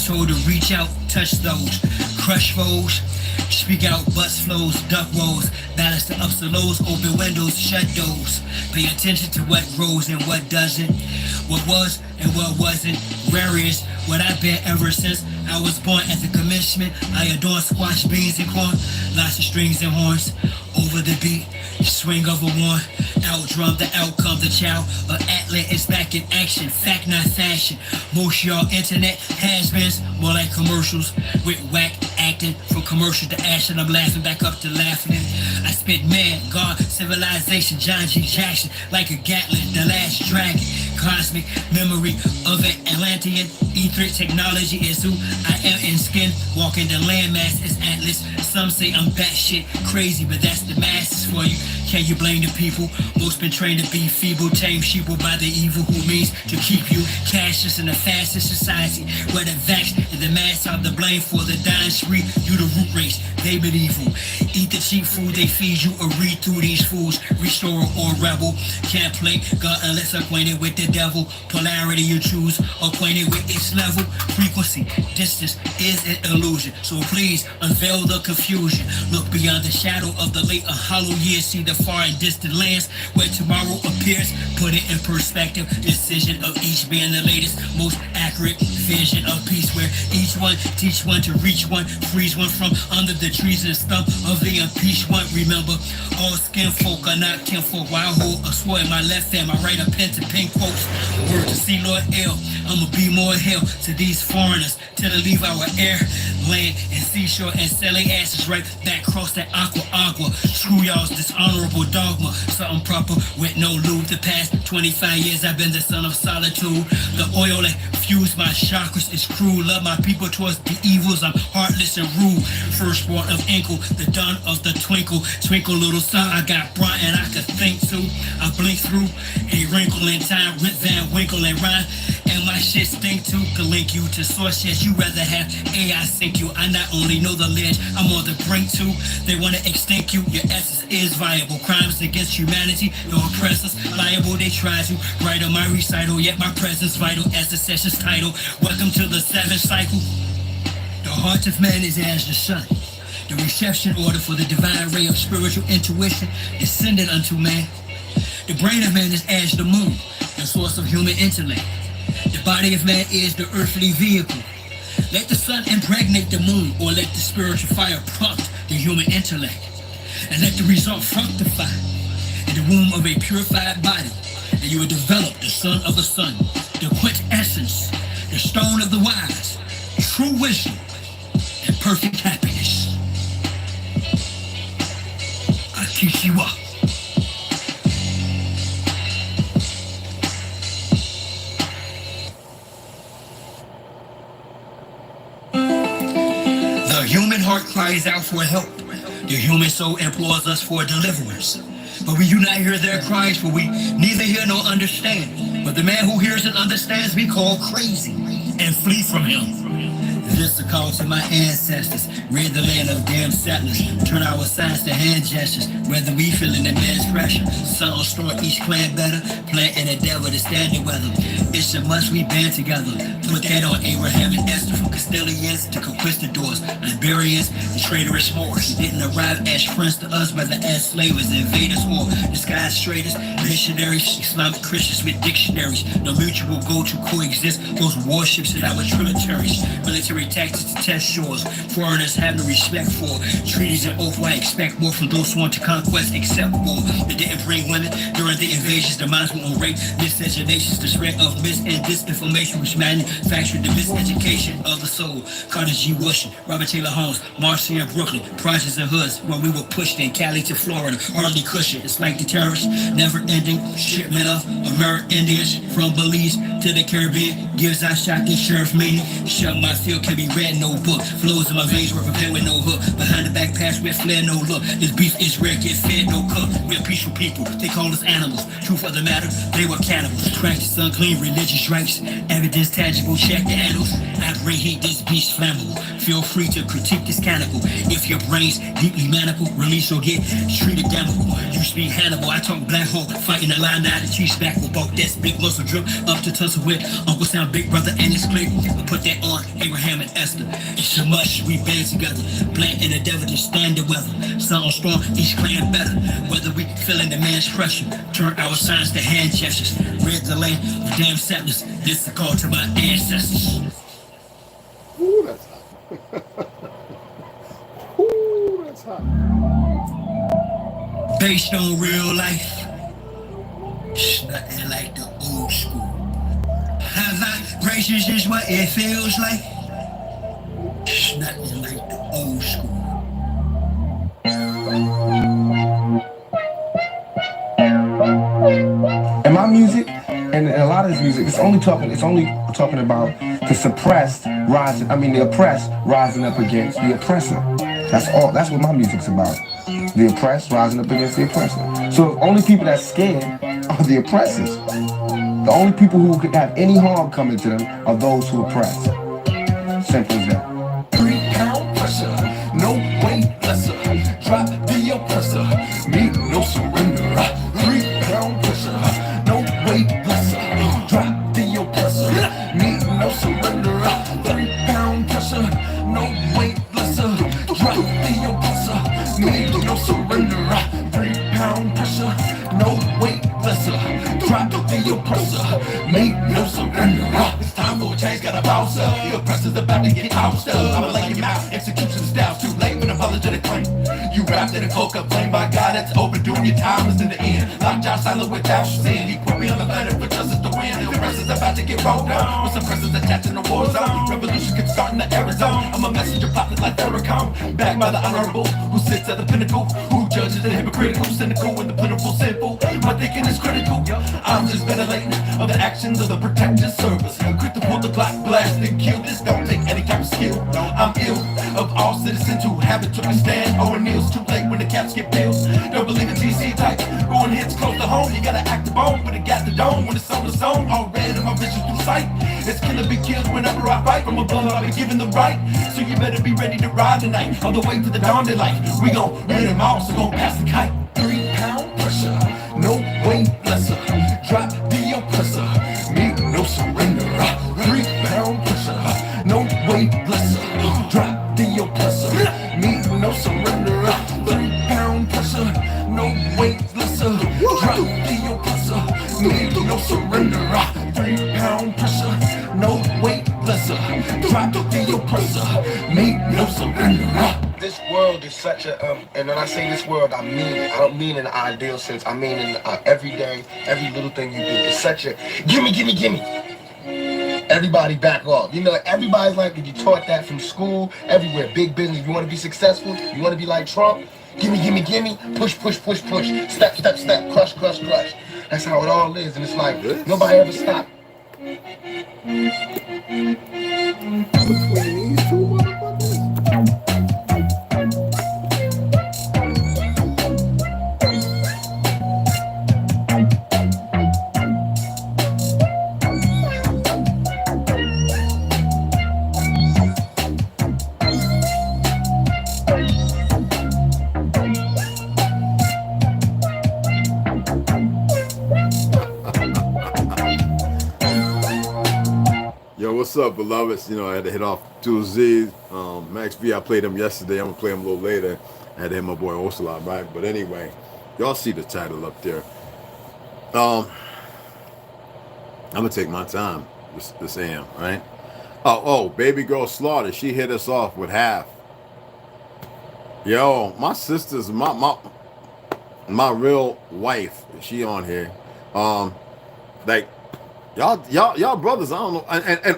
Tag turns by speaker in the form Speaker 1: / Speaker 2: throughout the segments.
Speaker 1: was told to reach out, touch those, crush foes, speak out, bust flows, duck woes, balance the ups and lows, open windows, shut doors. Pay attention to what grows and what doesn't, what was and what wasn't. Rare is what I've been ever since I was born. At the commencement, I adorn squash, beans, and corn, lots of strings and horns. Over the beat, swing of a one, outdrum the outcome. The child of Atlant is back in action, fact not fashion. Most y'all internet has-beens, more like commercials with whack acting. From commercial to action, I'm laughing back up to laughing. I spit man, God, civilization, John G. Jackson, like a Gatlin, the last dragon. Cosmic memory of an Atlantean. Etheric technology is who I am in skin. Walking the landmass is Atlas. Some say I'm batshit crazy, but that's the masses for you. Can you blame the people? Most been trained to be feeble, tame sheeple by the evil who means to keep you cashless in the fastest society, where the vax and the mass have the blame for the dying spree. You the root race, they medieval. Eat the cheap food they feed you or read through these fools. Restorer or rebel, can't play God unless acquainted with the devil. Polarity you choose, acquainted with its level. Frequency, distance is an illusion, so please unveil the confusion. Look beyond the shadow of the late and hollow years, see the far and distant lands where tomorrow appears. Put it in perspective, decision of each being the latest, most accurate vision of peace, where each one teach one to reach one, freeze one from under the trees and stump of the impeached one. Remember, all skin folk are not kinfolk. While I hold a sword in my left hand, I write a pen to pen quotes. Word to see Lord L, I'ma be more hell to these foreigners till they leave our air, land, and seashore and sell their asses right back across that agua. Screw y'all's dishonorable dogma. Something proper with no lube. The past 25 years I've been the son of solitude. The oil that fused my chakras is cruel. Love my people towards the evils. I'm heartless and rude. Firstborn of Inkle, the dawn of the twinkle. Twinkle little sun, I got bright and I could think too. I blink through a wrinkle in time. Rip Van Winkle and rhyme. And my shit stink too. Could link you to source, yes, you rather have AI sink you. I not only know the ledge, I'm on the brink too. They wanna extinct you, your essence is viable. Crimes against humanity, no oppressors liable. They try to write on my recital, yet my presence vital as the session's title. Welcome to the seventh cycle. The heart of man is as the sun, the reception order for the divine ray of spiritual intuition descended unto man. The brain of man is as the moon, the source of human intellect. The body of man is the earthly vehicle. Let the sun impregnate the moon, or let the spiritual fire prompt the human intellect. And let the result fructify in the womb of a purified body. And you will develop the son of the sun, the quintessence, the stone of the wise, true wisdom, and perfect happiness. I teach you up. The human heart cries out for help. The human soul implores us for deliverance. But we do not hear their cries, for we neither hear nor understand. But the man who hears and understands we call crazy and flee from him. This a call to my ancestors. Rid the land of damn settlers. Turn our signs to hand gestures. Whether we feeling immense pressure. Sun will store each clan better. Planting a devil to stand the weather. It's a must we band together. Put that on Abraham and Esther. From Castilians to conquistadors, Liberians and traitorous Moors. Didn't arrive as friends to us, whether as slavers, invaders, or disguised traders, missionaries, Islamic Christians with dictionaries. No mutual goal to coexist. Those warships in our tributaries. Military tactics to test shores. Foreigners have no respect for treaties and oath. I expect more from those sworn to conquest, except war. They didn't bring women during the invasions. The minds were on rape, miscegenations, the spread of mis and disinformation, which manufactured the miseducation of the soul. Carter G. Washington, Robert Taylor Holmes, Marcy and Brooklyn, projects and hoods where we were pushed in Cali to Florida. Hardly cushion. It's like the terrorists, never ending shipment of American Indians from Belize to the Caribbean. Gives I shot this sheriff meaning. Shut my field can be read, no book. Flows in my veins were prepared with no hook. Behind the back pass with flair, no look. This beef is rare, get fed, no cook. We're peaceful people, they call us animals. Truth of the matter, they were cannibals. Practice unclean religious rites. Evidence tangible, check the annals. I bring heat, this beast flammable. Feel free to critique this cannibal. If your brain's deeply maniple, release or get treated damnable. You speak Hannibal, I talk Black Hawk. Fighting the line now, the cheese back will bulk. That's big muscle drip up to tussle with Uncle Sam, Big Brother and his clique. I put that on Abraham Abraham and Esther. It's so much we bear together. Plant and the devil just stand the weather. Sound strong, each clan better. Whether we feeling the man's pressure, turn our signs to hand gestures. Rid the land of damn settlers. This is a call to my ancestors.
Speaker 2: Ooh, that's hot. Ooh, that's hot.
Speaker 1: Based on real life. It's nothing like the old school. High vibrations is what it feels like. It's nothing like the old school.
Speaker 2: And my music, and a lot of this music, it's only talking about the suppressed rising. I mean, the oppressed rising up against the oppressor. That's all. That's what my music's about. The oppressed rising up against the oppressor. So the only people that's scared are the oppressors. The only people who could have any harm coming to them are those who oppress. Simple as that.
Speaker 3: 3 pound pressure, no weight lesser. Drop the oppressor, me no surrender. 3 pound pressure, no weight lesser. Drop the oppressor, me no surrender. 3 pound pressure, no weight lesser. Drop the oppressor, me no surrender. 3 pound pressure, no weight lesser. Drop the oppressor, make no surrender. It's time for a change, gotta bounce up. The oppressor's about to get ousted. I'ma lay him out, execution style's too late with an apologetic claim. You wrapped in a cloak of flame, by God, it's overdue. Your time is in the end. Lockjaw silent without sin. He put me on the planet for justice to win. The oppressor's about to get rolled down. With suppressors attached in the war zone. Revolution can start in the Arizona. I'm a messenger plotted like Farrakhan. Backed by the honorable, who sits at the pinnacle. Who judges the hypocritical, cynical, and the plentiful sinful. My thinking is critical. I'm just ventilating of the actions of the protective service. Quick to pull the Glock, blast and kill. This don't take any type of skill. I'm ill of all citizens who haven't took a stand. Or kneels too late when the caps get bills. Don't believe in GC type. Going hits close to home. You gotta act the bone when it got the dome. When it's on the zone, all red in my vision through sight. It's killer be killed whenever I fight. From above, I'll be given the right. So you better be ready to ride tonight. On the way to the dawn daylight. We gon' rid them all, so gon' pass the kite. 3 pound pressure, no weight lesser. Drop the oppressor, me no surrender. 3 pound pressure, no weight lesser. Drop the oppressor, me no surrender. 3 pound pressure, no weight lesser. Drop the oppressor, me no surrender. 3 pound pressure, no weight lesser. Drop the oppressor, me no surrender.
Speaker 2: This world is such a, and when I say this world, I mean it. I don't mean in the ideal sense. I mean in every day, every little thing you do. It's such a, gimme, gimme, gimme. Everybody back off. You know, everybody's like, if you taught that from school, everywhere, big business. You want to be successful? You want to be like Trump? Gimme, gimme, gimme. Push, push, push, push. Step, step, step. Crush, crush, crush. That's how it all is. And it's like, nobody ever stopped. Between these two motherfuckers.
Speaker 4: What's up, beloveds? You know, I had to hit off 2Z. Max B, I played him yesterday. I'm gonna play him a little later. I had to hit my boy Ocelot, right? But anyway, y'all see the title up there. I'm gonna take my time this AM, right? Oh, baby girl Slaughter, she hit us off with half. Yo, my sister's my real wife, she on here. Like Y'all brothers, I don't know,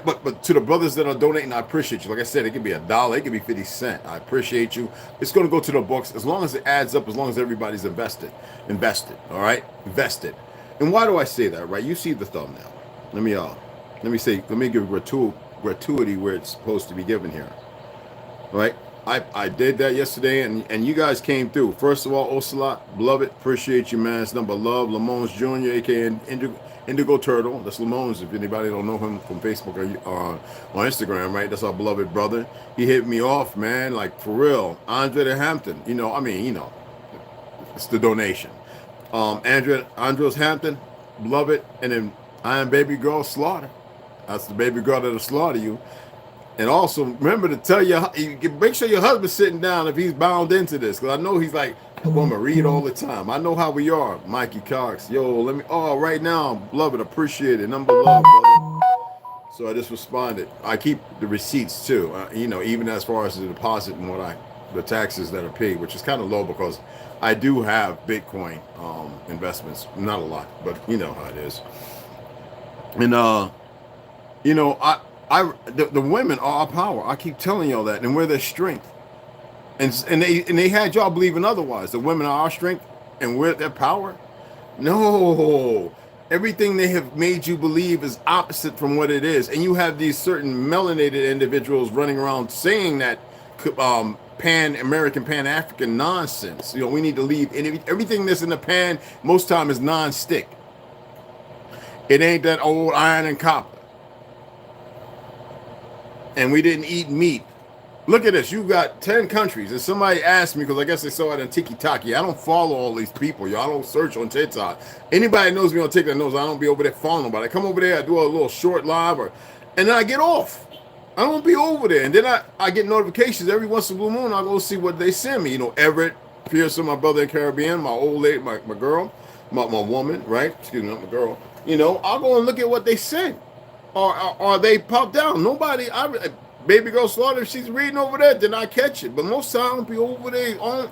Speaker 4: but to the brothers that are donating, I appreciate you. Like I said, it could be $1, it could be 50 cents. I appreciate you. It's gonna go to the books as long as it adds up, as long as everybody's invested. All right, invested. And why do I say that? Right? You see the thumbnail. Let me give gratuity where it's supposed to be given here. All right. I did that yesterday, and you guys came through. First of all, Ocelot, beloved, appreciate you, man. It's number love, Lamones Jr., aka Indigo Turtle. That's Lamones, if anybody don't know him from Facebook or on Instagram, right? That's our beloved brother. He hit me off, man, like for real. Andre the Hampton, it's the donation. Andrews Hampton, beloved, and then I am baby girl Slaughter. That's the baby girl that'll slaughter you. And also remember to tell make sure your husband's sitting down if he's bound into this. Because I know he's like, I want to read all the time. I know how we are, Mikey Cox. Yo, let me, oh, right now, love it, appreciate it. Number love, brother. So I just responded. I keep the receipts too, you know, even as far as the deposit and the taxes that are paid, which is kind of low because I do have Bitcoin investments. Not a lot, but you know how it is. And, you know, the women are our power. I keep telling y'all that, and we're their strength. And they had y'all believing otherwise. The women are our strength, and we're their power. No, everything they have made you believe is opposite from what it is. And you have these certain melanated individuals running around saying that Pan-American, Pan-African nonsense. You know, we need to leave everything that's in the pan. Most time is non-stick. It ain't that old iron and copper. And we didn't eat meat. Look at this. You got 10 countries. And somebody asked me, because I guess they saw it on TikTok. I don't follow all these people. Y'all don't search on TikTok. Anybody knows me on TikTok knows I don't be over there following nobody. I come over there, I do a little short live, and then I get off. I don't be over there. And then I get notifications every once in a blue moon. I go see what they send me. You know, Everett Pearson, my brother in the Caribbean, my old lady, my girl, my woman, right? Excuse me, not my girl. You know, I'll go and look at what they send. Or they pop down. Nobody, baby girl Slaughter, if she's reading over there, then I catch it. But most times I'll be over there on.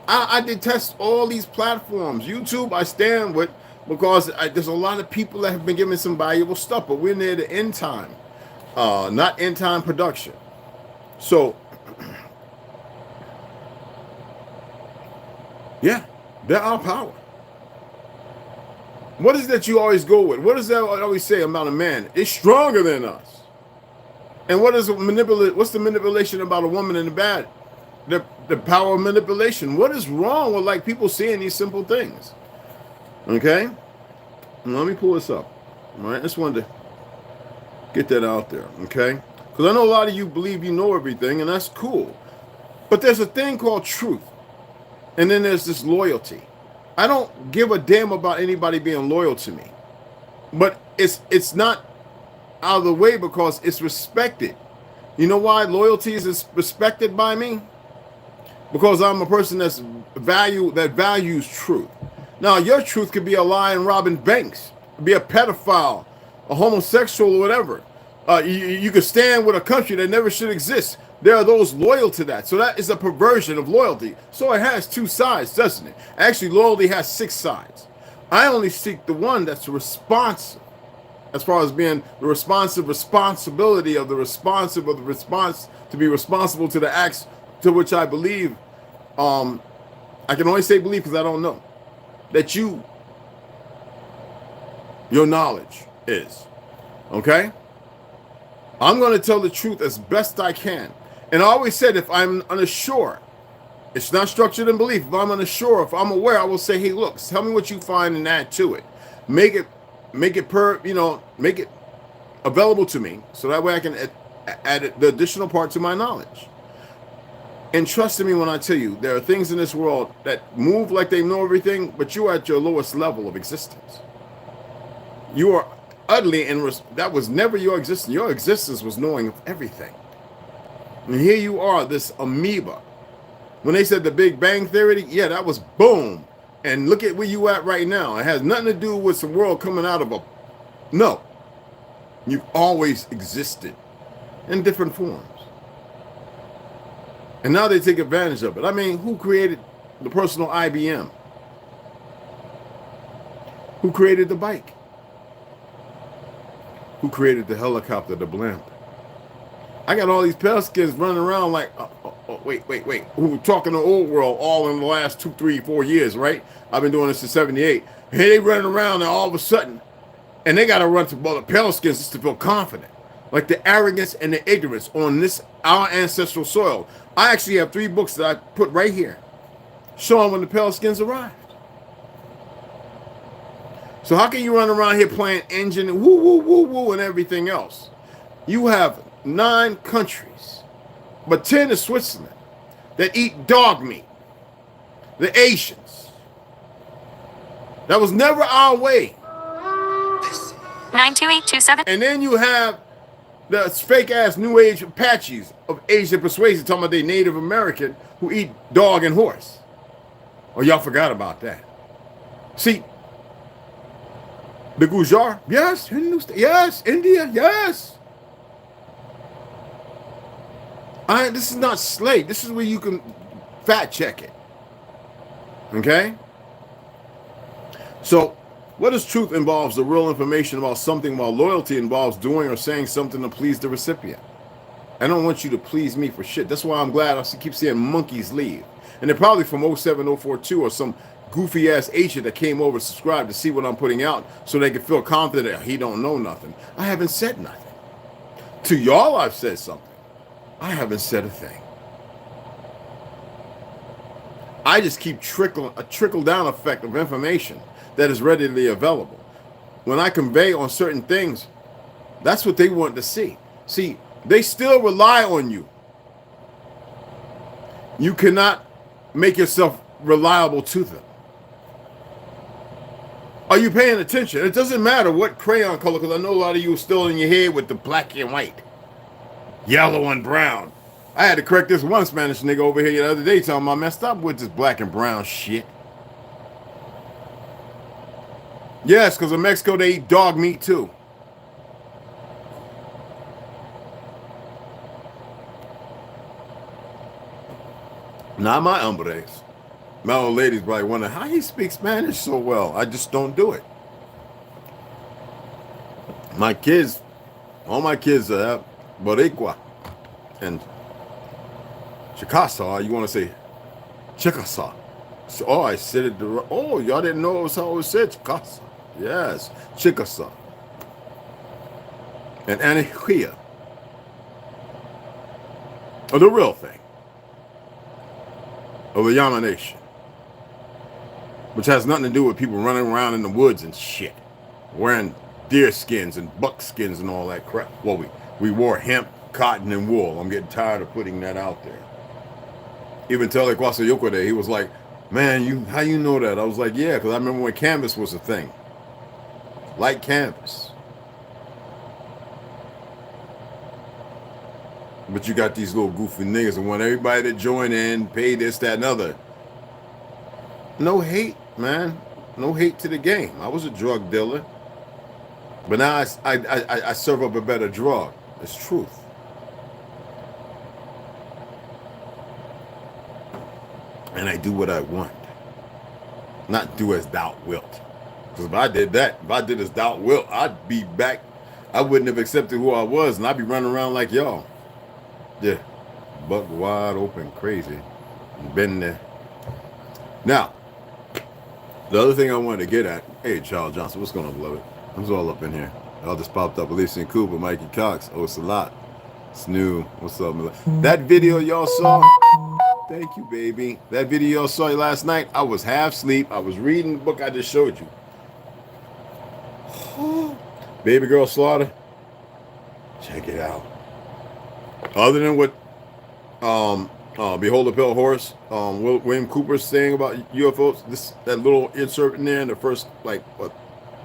Speaker 4: I detest all these platforms. YouTube, I stand with because there's a lot of people that have been giving some valuable stuff, but we're near the end time, not end time production. So, yeah, they're our power. What is that you always go with? What does that always say about a man? It's stronger than us. And what's the manipulation about a woman in the bad? The power of manipulation. What is wrong with like people saying these simple things? Okay? Let me pull this up. All right, I just wanted to get that out there, okay? Because I know a lot of you believe you know everything, and that's cool. But there's a thing called truth. And then there's this loyalty. I don't give a damn about anybody being loyal to me. But it's not out of the way because it's respected. You know why loyalty is respected by me? Because I'm a person that values truth. Now, your truth could be a lying robbing banks, be a pedophile, a homosexual, or whatever. You could stand with a country that never should exist. There are those loyal to that. So that is a perversion of loyalty. So it has two sides, doesn't it? Actually, loyalty has 6 sides. I only seek the one that's responsive, as far as being the responsibility of the response to be responsible to the acts to which I believe. I can only say believe because I don't know. That your knowledge is. Okay? I'm going to tell the truth as best I can. And I always said if I'm unsure, it's not structured in belief. If I'm unsure, if I'm aware, I will say, hey, look, tell me what you find and add to it. Make it available to me so that way I can add the additional part to my knowledge. And trust in me when I tell you, there are things in this world that move like they know everything, but you are at your lowest level of existence. You are utterly that was never your existence. Your existence was knowing of everything. And here you are, this amoeba. When they said the Big Bang Theory, yeah, that was boom. And look at where you at right now. It has nothing to do with the world coming out of no. You've always existed in different forms. And now they take advantage of it. I mean, who created the personal IBM? Who created the bike? Who created the helicopter, the blimp? I got all these pale skins running around like, wait. Who were talking the old world all in the last 2, 3, 4 years, right? I've been doing this since '78. And here they running around and all of a sudden, and they got to run to the pale skins just to feel confident. Like the arrogance and the ignorance on our ancestral soil. I actually have 3 books that I put right here, showing when the pale skins arrived. So how can you run around here playing engine and woo and everything else? You have 9 countries, but 10 is Switzerland, that eat dog meat. The Asians. That was never our way.
Speaker 5: 92827.
Speaker 4: And then you have That's fake ass New Age Apaches of Asian persuasion talking about they Native American who eat dog and horse. Oh, y'all forgot about that. See, the Gujar, yes, Hindustan, yes, India, yes. This is not slate. This is where you can fact check it. Okay? So, what is truth involves the real information about something, while loyalty involves doing or saying something to please the recipient. I don't want you to please me for shit. That's why I'm glad I keep seeing monkeys leave. And they're probably from 07042 or some goofy ass agent that came over to subscribe to see what I'm putting out so they can feel confident that he don't know nothing. I haven't said nothing. To y'all, I've said something. I haven't said a thing. I just keep a trickle down effect of information that is readily available. When I convey on certain things, that's what they want to see. See, they still rely on you. You cannot make yourself reliable to them. Are you paying attention? It doesn't matter what crayon color, because I know a lot of you are still in your head with the black and white, yellow and brown. I had to correct this one Spanish nigga over here the other day telling me, man, stop with this black and brown shit. Yes, because in Mexico they eat dog meat too. Not my hombres. My old lady's probably wondering how he speaks Spanish so well. I just don't do it. My kids, all my kids are Boricua and Chickasaw. You want to say Chickasaw? So, oh, I said it. Oh, y'all didn't know it was how it was said. Chickasaw. Yes, Chickasaw. And Anahia. Or the real thing. Of the Yama Nation. Which has nothing to do with people running around in the woods and shit. Wearing deer skins and buck skins and all that crap. Well, we wore hemp, cotton, and wool. I'm getting tired of putting that out there. Even Tele Kwasayoko Day, he was like, man, how you know that? I was like, yeah, because I remember when canvas was a thing. Light canvas. But you got these little goofy niggas and want everybody to join in, pay this, that, and other. No hate, man. No hate to the game. I was a drug dealer. But now I serve up a better drug. It's truth. And I do what I want. Not do as thou wilt. Because if I did that, if I did as thou wilt, I'd be back. I wouldn't have accepted who I was, and I'd be running around like y'all. Yeah. Buck wide open, crazy. Been there. Now, the other thing I wanted to get at, hey, Charles Johnson, what's going on, beloved? Who's all up in here? Y'all just popped up. Alicia Cooper, Mikey Cox, oh, it's a lot. Snoo, what's up, beloved? That video y'all saw, thank you, baby. That video y'all saw last night, I was half asleep. I was reading the book I just showed you. Baby Girl Slaughter, check it out. Other than what Behold the Pale Horse, William Cooper's saying about UFOs, that little insert in there in the first,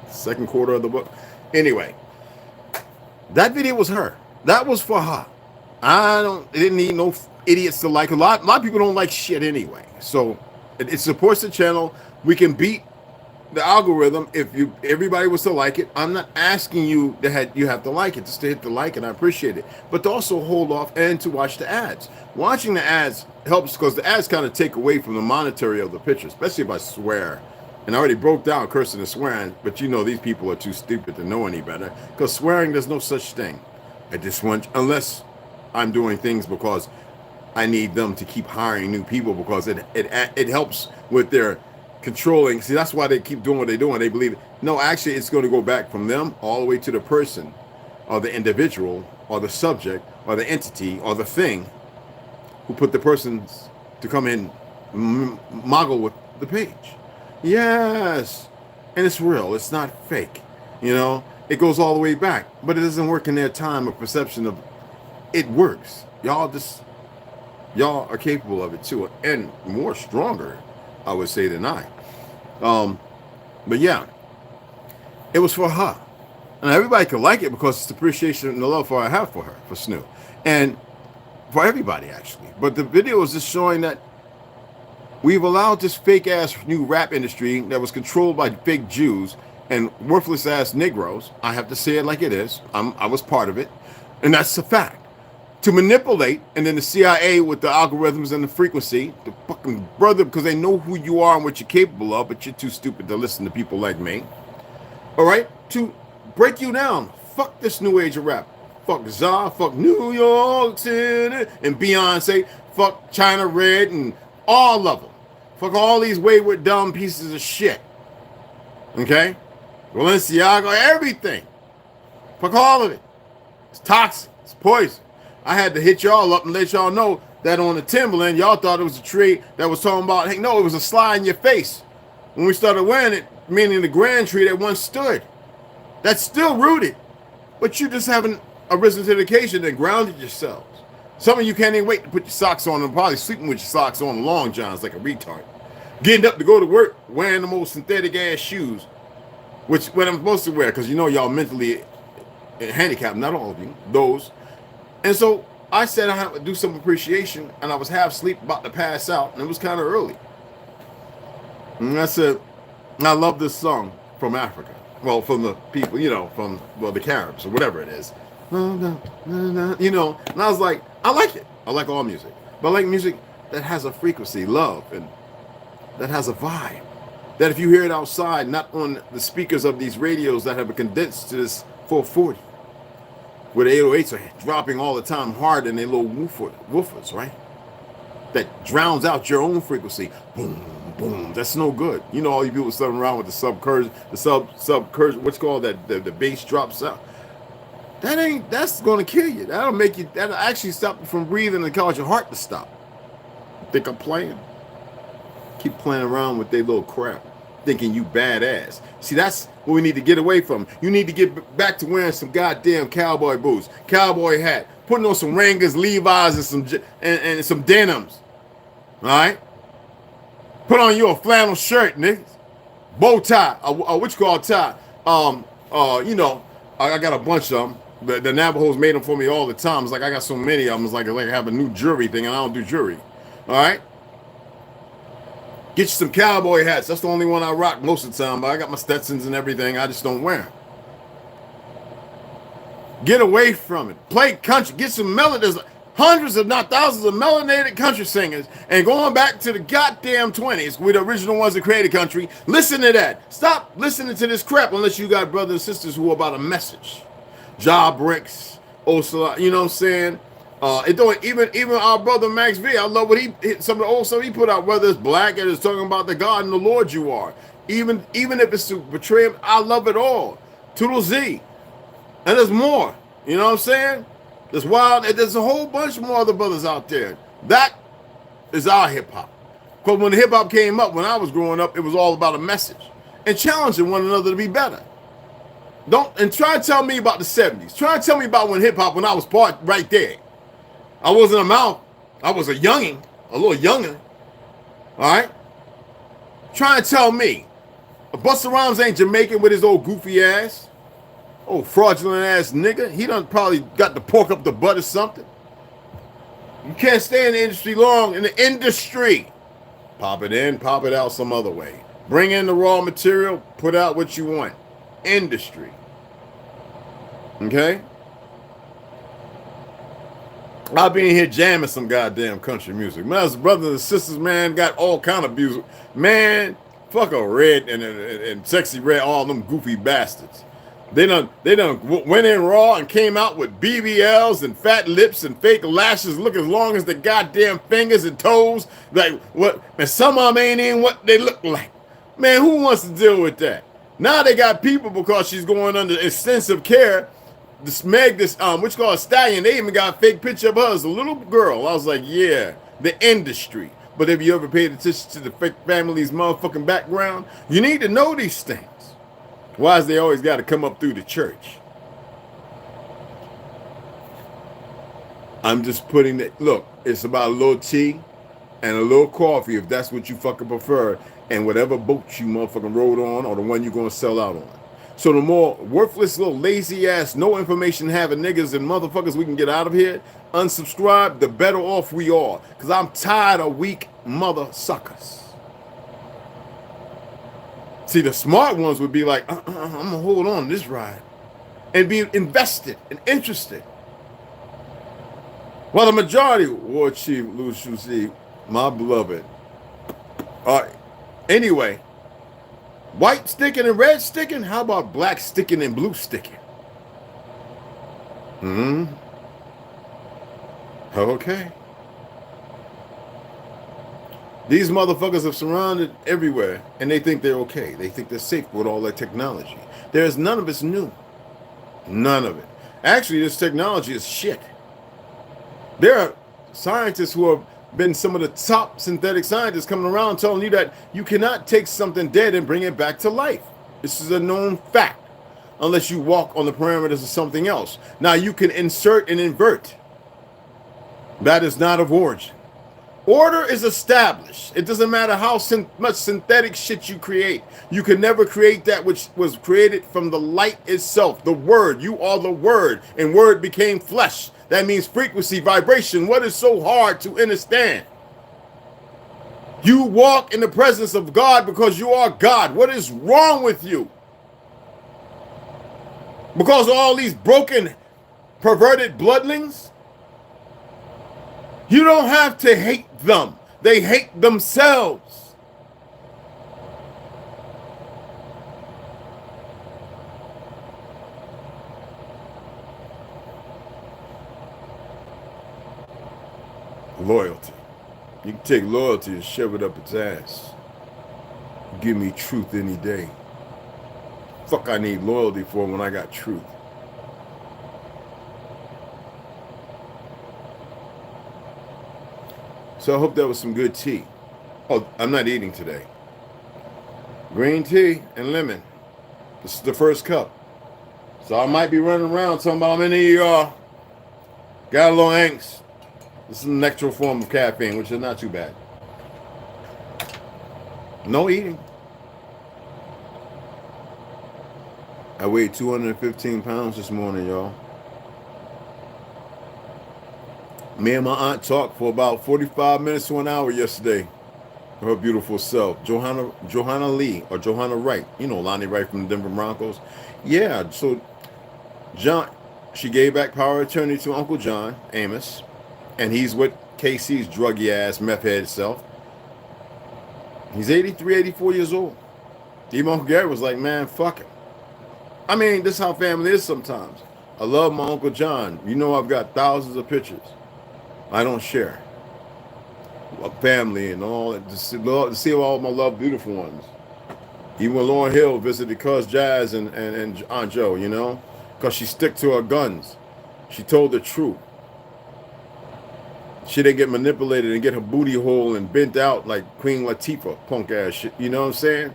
Speaker 4: second quarter of the book. Anyway, that video was her. That was for her. It didn't need no idiots to like. A lot of people don't like shit anyway. So it supports the channel. We can beat the algorithm if everybody was to like it. I'm not asking you you have to like it, just to hit the like, and I appreciate it. But to also hold off and to watch the ads. Watching the ads helps because the ads kind of take away from the monetary of the picture, especially if I swear. And I already broke down cursing and swearing, but you know these people are too stupid to know any better. Because swearing, there's no such thing. I just want, unless I'm doing things because I need them to keep hiring new people, because it helps with their controlling. See, that's why they keep doing what they're doing. They believe it. No, actually, it's going to go back from them all the way to the person or the individual or the subject or the entity or the thing who put the persons to come in, moggle with the page. Yes. And it's real. It's not fake. You know, it goes all the way back, but it doesn't work in their time of perception of it works. Y'all are capable of it too, and more stronger, I would say, than I. But yeah, it was for her. And everybody can like it because it's the appreciation and the love I have for her, for Snoo. And for everybody, actually. But the video is just showing that we've allowed this fake-ass new rap industry that was controlled by fake Jews and worthless-ass Negroes, I have to say it like it is, I was part of it, and that's a fact, to manipulate, and then the CIA with the algorithms and the frequency, the fucking brother, because they know who you are and what you're capable of, but you're too stupid to listen to people like me, all right, to break you down. Fuck this new age of rap. Fuck Jah, fuck New York City, and Beyonce, fuck China Red, and all of them. Fuck all these wayward, dumb pieces of shit. Okay? Balenciaga, everything. Fuck all of it. It's toxic. It's poison. I had to hit y'all up and let y'all know that on the Timberland, y'all thought it was a tree that was talking about, hey, no, it was a slide in your face. When we started wearing it, meaning the grand tree that once stood. That's still rooted. But you just haven't arisen to the occasion and grounded yourselves. Some of you can't even wait to put your socks on and probably sleeping with your socks on the long johns like a retard. Getting up to go to work wearing the most synthetic ass shoes, which what I'm supposed to wear, because you know y'all mentally handicapped, not all of you, those. And so I said I have to do some appreciation, and I was half asleep about to pass out, and it was kind of early. And I said, I love this song from Africa. Well, from the people, you know, from, well, the Caribs or whatever it is. You know, and I was like, I like it. I like all music. But I like music that has a frequency, love, and that has a vibe. That if you hear it outside, not on the speakers of these radios that have condensed to this 440, where the 808s are dropping all the time hard in their little woofers, right? That drowns out your own frequency. Boom, boom. That's no good. You know, all you people stumbling around with the sub curves, what's called that the bass drops out. That's gonna kill you. That'll actually stop you from breathing and cause your heart to stop. You think I'm playing? Keep playing around with their little crap, thinking you badass. See, that's what we need to get away from. You need to get back to wearing some goddamn cowboy boots, cowboy hat, putting on some Wranglers, Levi's, and some denims. All right? Put on you a flannel shirt, niggas. Bow tie, what you call tie? You know, I got a bunch of them. The Navajos made them for me all the time. It's like I got so many of them. It's like I have a new jewelry thing, and I don't do jewelry. All right? Get you some cowboy hats. That's the only one I rock most of the time. But I got my Stetsons and everything. I just don't wear them. Get away from it. Play country. Get some melody. There's hundreds, if not thousands, of melanated country singers. And going back to the goddamn 20s, with the original ones that created country, listen to that. Stop listening to this crap unless you got brothers and sisters who are about a message. Jah Brickz, Osala, you know what I'm saying? It don't even our brother Max V. I love what some of the old stuff he put out, whether it's black and it's talking about the God and the Lord you are. Even if it's to betray him, I love it all. ToLU'S. And there's more. You know what I'm saying? There's a whole bunch more other brothers out there. That is our hip hop. Because when the hip hop came up, when I was growing up, it was all about a message and challenging one another to be better. Try to tell me about the 70s. Try to tell me about when hip hop, when I was part right there. I wasn't a mouth. I was a youngin', a little younger. All right? Try to tell me. Busta Rhymes ain't Jamaican with his old goofy ass. Oh, fraudulent ass nigga. He done probably got the pork up the butt or something. You can't stay in the industry long. In the industry. Pop it in, pop it out some other way. Bring in the raw material, put out what you want. Industry. Okay? I'll be in here jamming some goddamn country music. Man, us brothers and sisters, man, got all kind of music. Man, fuck a red and sexy red, all them goofy bastards. They done went in raw and came out with BBLs and fat lips and fake lashes look as long as the goddamn fingers and toes. Like what? And some of them ain't even what they look like. Man, who wants to deal with that? Now they got people because she's going under extensive care. This Meg, what you call a stallion, they even got a fake picture of her as a little girl. I was like, yeah, the industry. But if you ever paid attention to the fake family's motherfucking background, you need to know these things. Why is they always got to come up through the church? I'm just putting it. Look, it's about a little tea and a little coffee if that's what you fucking prefer, and whatever boat you motherfucking rode on or the one you're going to sell out on. So the more worthless, little lazy ass, no information having niggas and motherfuckers we can get out of here, unsubscribe, the better off we are. Because I'm tired of weak mother suckers. See, the smart ones would be like, I'm going to hold on to this ride. And be invested and interested. While the majority, War Chief Lu Shusi, my beloved. Anyway, white sticking and red sticking? How about black sticking and blue sticking? Okay. These motherfuckers have surrounded everywhere, and they think they're okay. They think they're safe with all that technology. There's none of it's new. None of it. Actually, this technology is shit. There are scientists who have been some of the top synthetic scientists coming around telling you that you cannot take something dead and bring it back to life. This is a known fact, unless you walk on the parameters of something else. Now, you can insert and invert. That is not of origin. Order is established. It doesn't matter how much synthetic shit you create. You can never create that which was created from the light itself. The word. You are the word. And word became flesh. That means frequency, vibration. What is so hard to understand? You walk in the presence of God because you are God. What is wrong with you? Because of all these broken, perverted bloodlings? You don't have to hate them. They hate themselves. Loyalty. You can take loyalty and shove it up its ass. Give me truth any day. Fuck I need loyalty for when I got truth. So I hope that was some good tea. Oh, I'm not eating today. Green tea and lemon. This is the first cup. So I might be running around talking about I'm in the ER. Got a little angst. This is a natural form of caffeine, which is not too bad. No eating. I weighed 215 pounds this morning, y'all. Me and my aunt talked for about 45 minutes to an hour yesterday. Her beautiful self, Johanna Lee, or Johanna Wright. You know Lonnie Wright from the Denver Broncos. Yeah, so John, she gave back power of attorney to Uncle John Amos, and he's with KC's druggy ass meth head self. He's 83, 84 years old. Even Uncle Gary was like, man, fuck it. I mean, this is how family is sometimes. I love my Uncle John. You know I've got thousands of pictures. I don't share. Family and all that. To see all my loved beautiful ones. Even when Lauren Hill visited Cuz Jazz and Aunt Joe, you know? Because she stick to her guns. She told the truth. She didn't get manipulated and get her booty hole and bent out like Queen Latifah, punk ass shit. You know what I'm saying?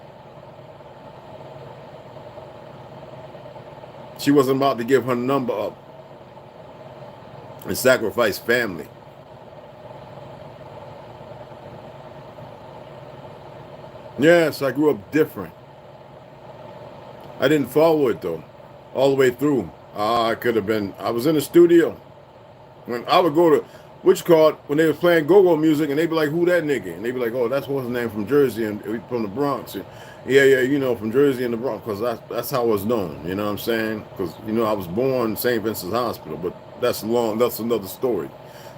Speaker 4: She wasn't about to give her number up and sacrifice family. Yes, I grew up different. I didn't follow it though, all the way through. I could have been, I was in the studio. When I would go to, when they were playing go-go music and they'd be like, who that nigga? And they'd be like, oh, that's what's his name from Jersey and from the Bronx. And yeah, you know, from Jersey and the Bronx, because that's how I was known, you know what I'm saying? Because, you know, I was born in St. Vincent's Hospital, but that's another story,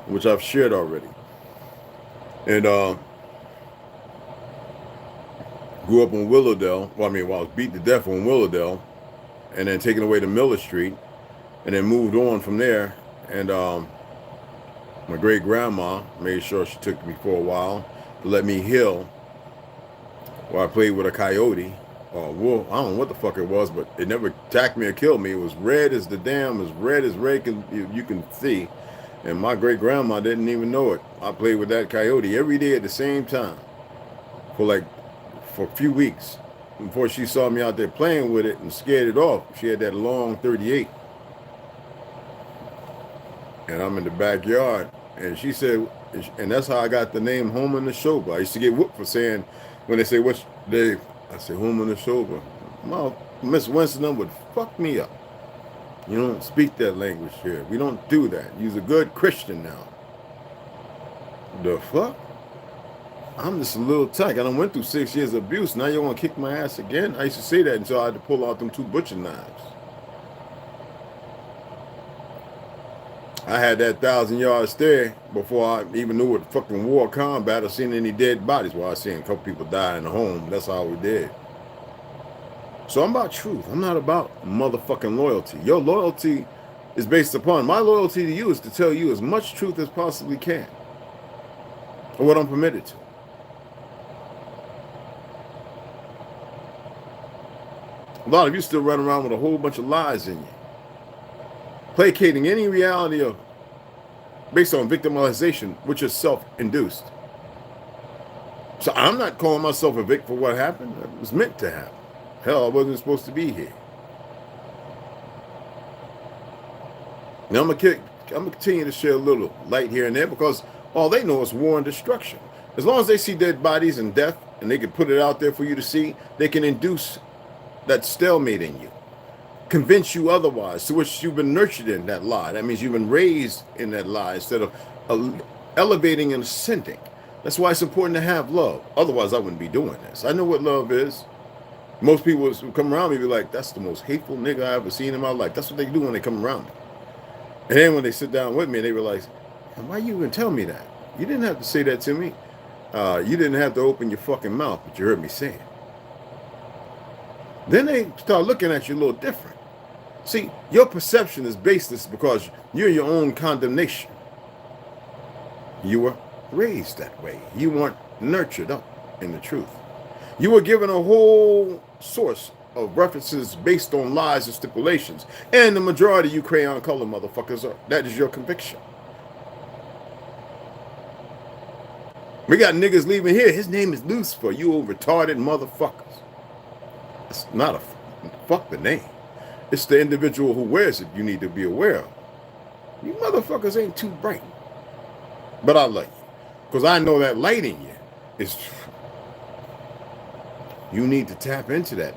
Speaker 4: which I've shared already. And, grew up in Willowdale. Well, I was beat to death on Willowdale, and then taken away to Miller Street, and then moved on from there. And my great grandma made sure she took me for a while to let me heal, where I played with a coyote or a wolf. I don't know what the fuck it was, but it never attacked me or killed me. It was red as the damn, as red you can see. And my great grandma didn't even know it. I played with that coyote every day at the same time for a few weeks before she saw me out there playing with it and scared it off. She had that long 38. And I'm in the backyard. And she said, and that's how I got the name Home in the Shoulder. I used to get whooped for saying, when they say, what's Dave? I say, Home in the Shoulder. My Miss Winston would fuck me up. You don't speak that language here. We don't do that. You're a good Christian now. The fuck? I'm just a little tight. I done went through 6 years of abuse. Now you want to kick my ass again? I used to say that until I had to pull out them 2 butcher knives. I had that 1,000-yard stare before I even knew what fucking war combat or seen any dead bodies. Well, I seen a couple people die in the home. That's all we did. So I'm about truth. I'm not about motherfucking loyalty. Your loyalty is based upon, my loyalty to you is to tell you as much truth as possibly can. Or what I'm permitted to. A lot of you still run around with a whole bunch of lies in you. Placating any reality of based on victimization, which is self-induced. So I'm not calling myself a victim for what happened. It was meant to happen. Hell, I wasn't supposed to be here. Now I'm gonna continue to share a little light here and there because all they know is war and destruction. As long as they see dead bodies and death and they can put it out there for you to see, they can induce that stalemate in you. Convince you otherwise, to which you've been nurtured in that lie. That means you've been raised in that lie instead of elevating and ascending. That's why it's important to have love. Otherwise, I wouldn't be doing this. I know what love is. Most people who come around me be like, that's the most hateful nigga I ever seen in my life. That's what they do when they come around me. And then when they sit down with me, they realize, why you even tell me that? You didn't have to say that to me. You didn't have to open your fucking mouth, but you heard me say it. Then they start looking at you a little different. See, your perception is baseless because you're your own condemnation. You were raised that way. You weren't nurtured up in the truth. You were given a whole source of references based on lies and stipulations. And the majority of you crayon color motherfuckers are. That is your conviction. We got niggas leaving here. His name is Lucifer. You old retarded motherfuckers. It's not a fuck the name. It's the individual who wears it you need to be aware of. You motherfuckers ain't too bright. But I like you. Because I know that light in you is... You need to tap into that.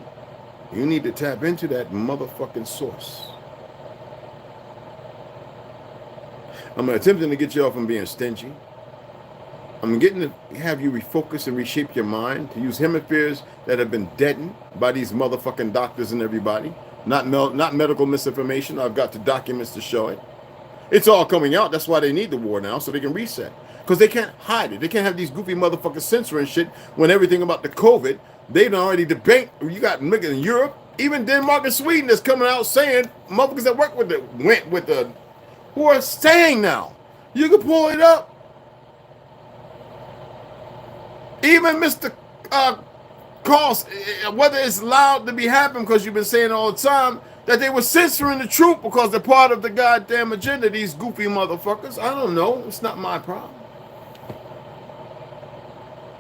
Speaker 4: You need to tap into that motherfucking source. I'm attempting to get you off from being stingy. I'm getting to have you refocus and reshape your mind, to use hemispheres that have been deadened by these motherfucking doctors and everybody. Not medical misinformation. I've got the documents to show it. It's all coming out. That's why they need the war now, so they can reset. Because they can't hide it. They can't have these goofy motherfuckers censoring shit when everything about the COVID, they've already debate. You got niggas in Europe, even Denmark and Sweden that's coming out saying, motherfuckers that work with who are saying now, you can pull it up. Even Mr. Cost, whether it's allowed to be happening because you've been saying all the time that they were censoring the truth because they're part of the goddamn agenda, these goofy motherfuckers. I don't know. It's not my problem.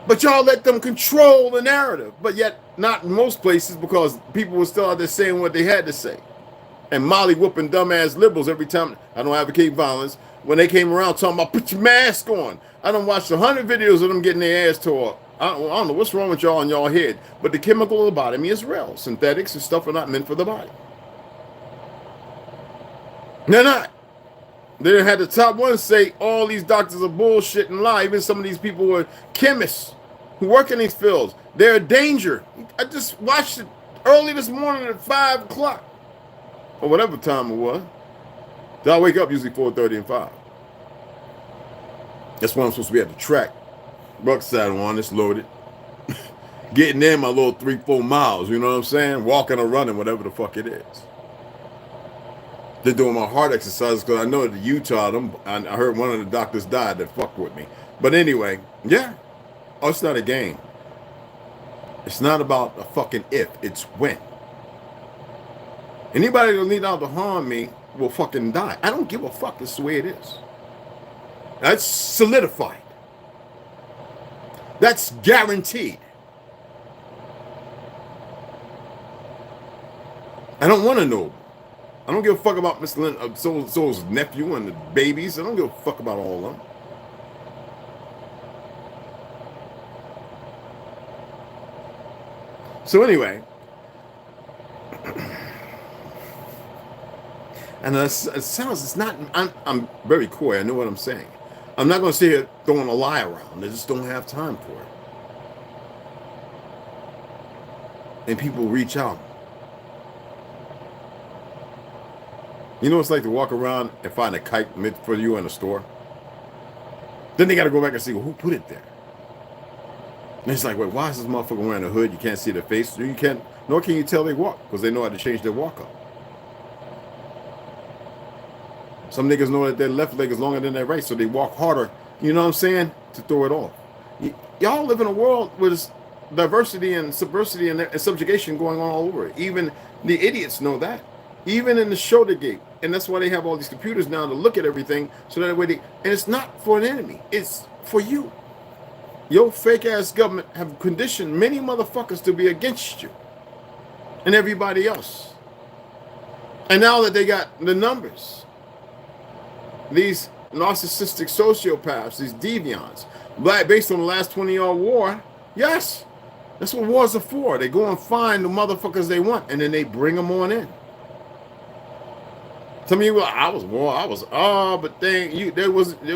Speaker 4: But y'all let them control the narrative. But yet, not in most places because people were still out there saying what they had to say. And molly whooping dumbass liberals every time. I don't advocate violence. When they came around talking about put your mask on. I done watched 100 videos of them getting their ass tore up. I don't know what's wrong with y'all in y'all head. But the chemical lobotomy is real. Synthetics and stuff are not meant for the body. They're not. They done had the top ones say all these doctors are bullshit and lie. Even some of these people were chemists who work in these fields. They're a danger. I just watched it early this morning at 5 o'clock. Or whatever time it was. So I wake up usually 4:30 and 5. That's when I'm supposed to be at the track. Rucksack on, it's loaded. Getting in my little 3-4 miles, you know what I'm saying? Walking or running, whatever the fuck it is. They're doing my heart exercises because I know that Utah, I heard one of the doctors died that fucked with me. But anyway, yeah. Oh, it's not a game. It's not about a fucking if, it's when. Anybody that lead out to harm me will fucking die. I don't give a fuck. It's the way it is. That's solidified. That's guaranteed. I don't want to know. I don't give a fuck about Miss so-and-so's nephew and the babies. I don't give a fuck about all of them. So anyway, And it sounds, it's not, I'm very coy. I know what I'm saying. I'm not going to sit here throwing a lie around. I just don't have time for it. And people reach out. You know, it's like to walk around and find a kite meant for you in a store. Then they got to go back and see, well, who put it there? And it's like, wait, why is this motherfucker wearing a hood? You can't see their face. You can't, nor can you tell they walk, because they know how to change their walk up. Some niggas know that their left leg is longer than their right, so they walk harder, you know what I'm saying, to throw it off. Y'all live in a world where there's diversity and subversity and subjugation going on all over it. Even the idiots know that. Even in the shoulder gate. And that's why they have all these computers now to look at everything, so that way they, and it's not for an enemy, it's for you. Your fake ass government have conditioned many motherfuckers to be against you and everybody else. And now that they got the numbers, these narcissistic sociopaths, these deviants, based on the last 20-year war, yes, that's what wars are for. They go and find the motherfuckers they want, and then they bring them on in. Some of you, but it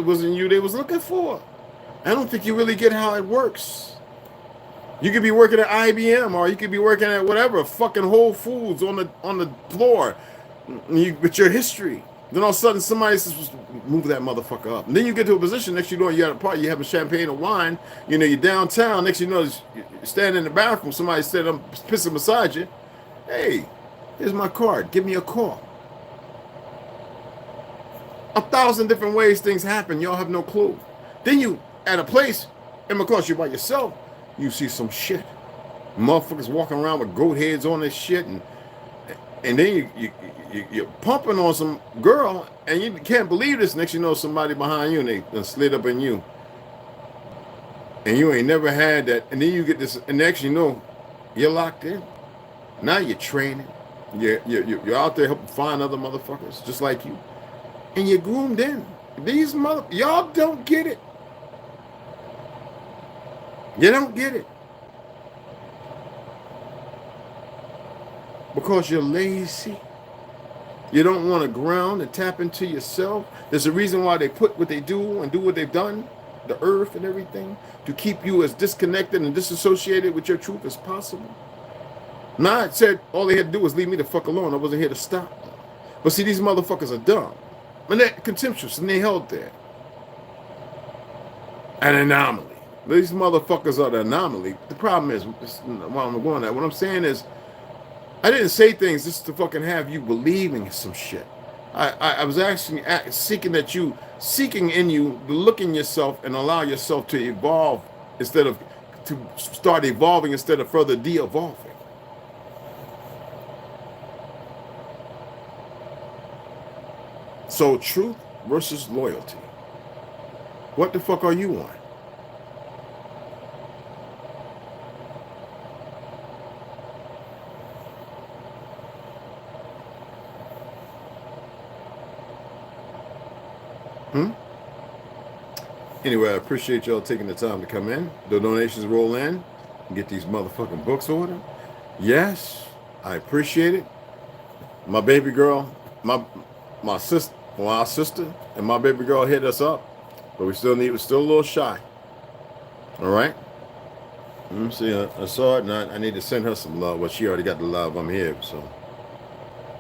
Speaker 4: wasn't you they was looking for. I don't think you really get how it works. You could be working at IBM, or you could be working at whatever, fucking Whole Foods on the floor, with your history. Then all of a sudden somebody says, move that motherfucker up. And then you get to a position, next you know you're at a party, you having champagne or wine, you know, you're downtown, next you know you're standing in the bathroom, somebody said, I'm pissing beside you. Hey, here's my card, give me a call. 1,000 different ways things happen, y'all have no clue. Then you, at a place, and because you're by yourself, you see some shit. Motherfuckers walking around with goat heads on this shit, and then you're pumping on some girl, and you can't believe this. Next you know somebody behind you, and they slid up in you. And you ain't never had that. And then you get this, and next you know, you're locked in. Now you're training. You're out there helping find other motherfuckers just like you. And you're groomed in. These y'all don't get it. You don't get it. Because you're lazy. You don't want to ground and tap into yourself. There's a reason why they put what they do and do what they've done, the earth and everything, to keep you as disconnected and disassociated with your truth as possible. Now it said all they had to do was leave me the fuck alone. I wasn't here to stop. But see, these motherfuckers are dumb. And they're contemptuous, and they held there. An anomaly. These motherfuckers are the anomaly. The problem is, while I'm going at, what I'm saying is, I didn't say things just to fucking have you believing some shit. I was actually seeking in you to look in yourself and allow yourself to evolve instead of to start evolving instead of further de-evolving. So truth versus loyalty. What the fuck are you on? Anyway, I appreciate y'all taking the time to come in. The donations roll in and get these motherfucking books ordered. Yes, I appreciate it. My baby girl, my sister, our sister and my baby girl hit us up, but we're still a little shy. All right. Let me see. I saw it, and I need to send her some love. Well, she already got the love. I'm here, so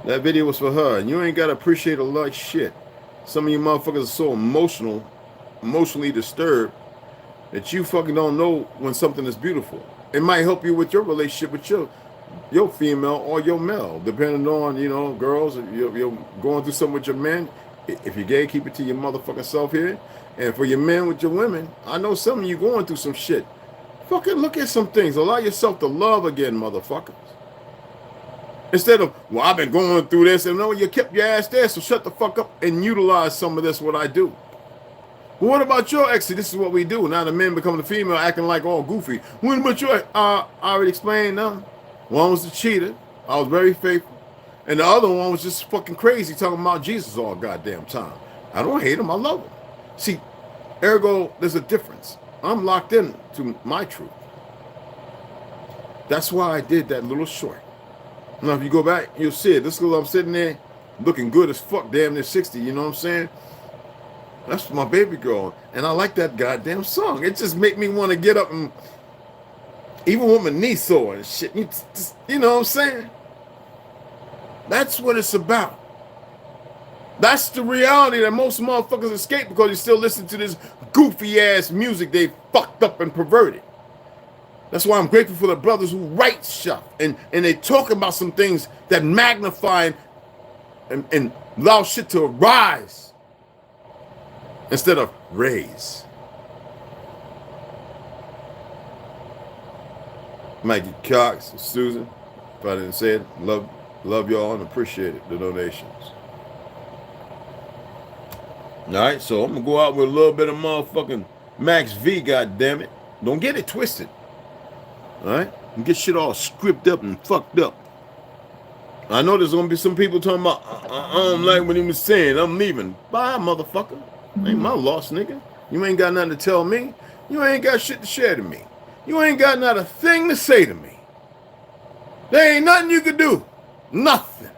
Speaker 4: that video was for her. And you ain't gotta appreciate her like shit. Some of you motherfuckers are so emotionally disturbed that you fucking don't know when something is beautiful. It might help you with your relationship with your female or your male, depending on, you know, girls, you're going through something with your men. If you're gay, keep it to your motherfucking self here. And for your men with your women, I know some of you going through some shit. Fucking look at some things. Allow yourself to love again, motherfuckers. Instead of, well, I've been going through this, and no, you kept your ass there, so shut the fuck up and utilize some of this, what I do. Well, what about your ex? This is what we do. Now the men become the female, acting like all goofy. What about your ex? I already explained now. One was the cheater. I was very faithful. And the other one was just fucking crazy, talking about Jesus all goddamn time. I don't hate him. I love him. See, ergo, there's a difference. I'm locked in to my truth. That's why I did that little short. Now, if you go back, you'll see it. This little, I'm sitting there looking good as fuck, damn near 60, you know what I'm saying? That's my baby girl, and I like that goddamn song. It just make me want to get up and, even with my knee sore and shit, you know what I'm saying? That's what it's about. That's the reality that most motherfuckers escape because you still listen to this goofy ass music they fucked up and perverted. That's why I'm grateful for the brothers who write stuff and they talk about some things that magnify and allow shit to rise instead of raise. Mikey Cox, Susan, if I didn't say it, love y'all and appreciate it, the donations. All right, so I'm gonna go out with a little bit of motherfucking Max V, goddammit. Don't get it twisted. All right, and get shit all scripted up and fucked up. I know there's gonna be some people talking about I don't like what he was saying. I'm leaving. Bye, motherfucker. Ain't my loss, nigga. You ain't got nothing to tell me. You ain't got shit to share to me. You ain't got not a thing to say to me. There ain't nothing you could do. Nothing.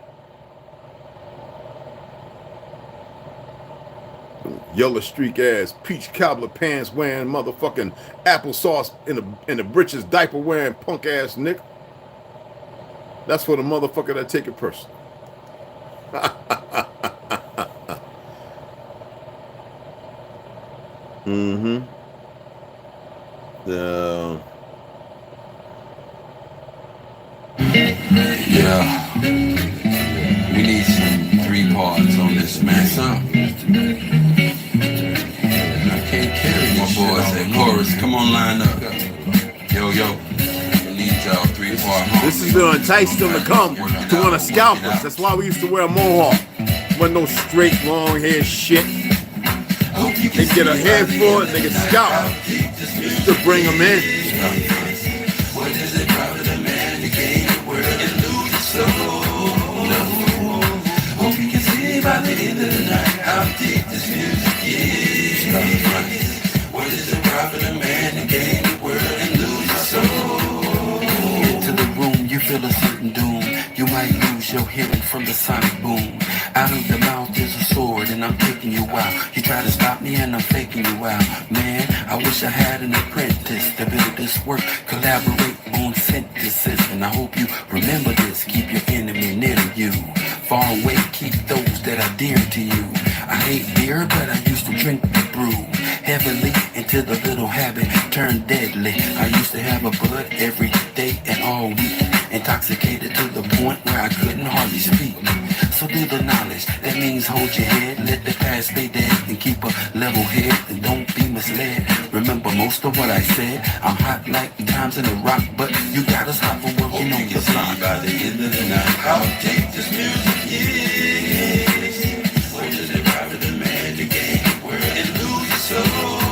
Speaker 4: Yellow streak ass, peach cobbler pants wearing motherfucking applesauce in the britches diaper wearing punk ass nigga. That's for the motherfucker that take it personal.
Speaker 3: Yeah. We need some 3 parts on this, man. I can't carry my boys at chorus. Come on, line up. Yo. We need y'all 3-part.
Speaker 4: This is to entice them to come to want to scalp us. That's why we used to wear a mohawk. Wasn't no straight, long hair shit. They get a head for it, they get scalped. Used to bring them in.
Speaker 3: What is it, brother, the man who gained the world and lose his soul? Hope you can see by the end of the night how deep this music is. What is it, brother, the man who gained the world and lose his soul? Into the room, you feel a certain doom. You might lose your hearing from the sonic boom. Out of the mouth is a sword and I'm taking you out. You try to stop me and I'm faking you out. Man, I wish I had an apprentice to build this work. Collaborate on synthesis. And I hope you remember this. Keep your enemy near to you. Far away, keep those that are dear to you. I hate beer, but I used to drink the brew. Heavily until the little habit turned deadly. I used to have a bud every day and all week. Intoxicated to the point where I couldn't hardly speak. So do the knowledge, that means hold your head. Let the past stay dead and keep a level head. And don't be misled. Remember most of what I said. I'm hot like times in the rock, but you got us hot for working on your block. By the end of the night, how deep this music is. Where does it ride with the man to gain the world and lose your soul?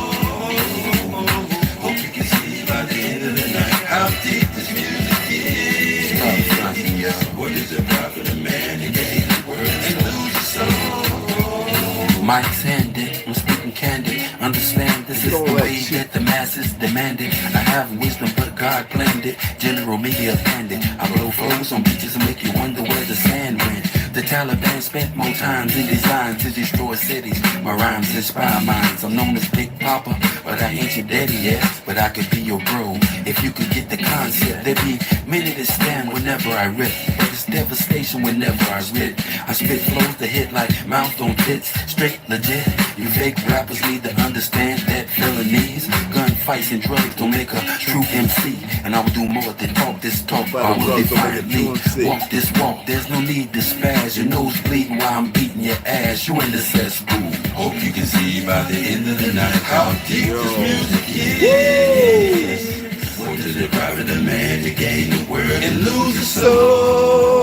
Speaker 3: Hope you can see by the end of the night how deep this music is. What is it ride for the man to gain the world and lose your soul? Mike's handed, I'm speaking candid. Understand this is the way that the masses demand it. I have wisdom, but God planned it. General media bandit. I blow flows on beaches and make you wonder where the sand went. The Taliban spent more times in design to destroy cities. My rhymes inspire minds. I'm known as Big Papa, but I ain't your daddy yet. But I could be your bro if you could get the concept. There'd be many that stand whenever I rip, but it's devastation whenever I rip. I spit flows that hit like mouth on tits, straight legit. You fake rappers need to understand that felonies, gunfights and drugs don't make a true MC. And I will do more than talk this talk. I will define me. Walk this walk. There's no need to spaz. Your nose bleeding while I'm beating your ass. You in the cesspool. Hope you can see by the end of the night how deep this music is. What does it drive the man to gain the world and lose his soul?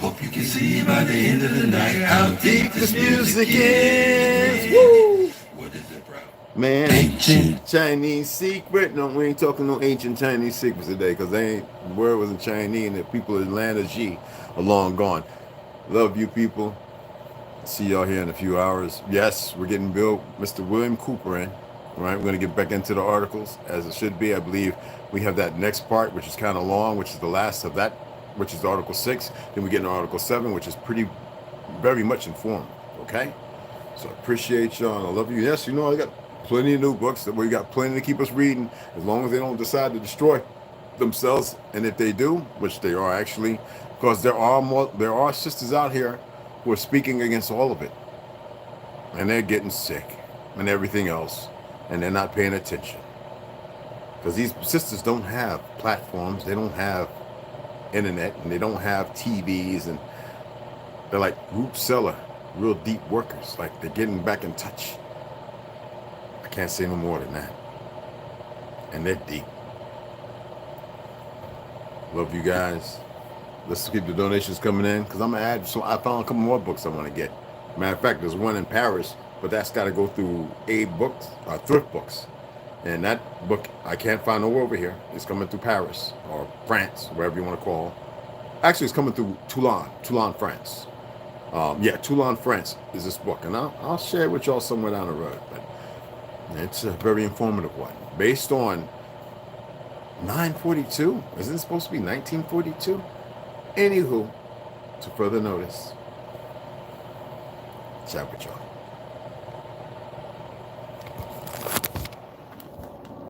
Speaker 3: Hope you can see by the end of the night how deep this music is. Woo! What is it, bro?
Speaker 4: Man, ancient Chinese secret. No, we ain't talking no ancient Chinese secrets today because they ain't, the word wasn't Chinese and the people in land of Xi are long gone. Love you people. See y'all here in a few hours. Yes, we're getting Bill, Mr. William Cooper in. All right, we're going to get back into the articles as it should be. I believe we have that next part, which is kind of long, which is the last of that which is Article 6. Then we get into Article 7, which is very much informed. Okay? So I appreciate y'all, and I love you. Yes, you know, I got plenty of new books that we got plenty to keep us reading, as long as they don't decide to destroy themselves. And if they do, which they are actually, because there are sisters out here who are speaking against all of it, and they're getting sick and everything else, and they're not paying attention, because these sisters don't have platforms, they don't have internet, and they don't have TVs, and they're like root cellar, real deep workers. Like, they're getting back in touch. I can't say no more than that. And they're deep. Love you guys. Let's keep the donations coming in, because I'm gonna add. So I found a couple more books I want to get. Matter of fact, there's one in Paris, but that's got to go through Thrift Books, and that book I can't find nowhere over here. It's coming through Paris or France, wherever you want to call. Actually, it's coming through Toulon, France. Toulon, France is this book, and I'll share it with y'all somewhere down the road. But it's a very informative one, based on 942. Isn't it supposed to be 1942? Anywho, to further notice, chat with y'all.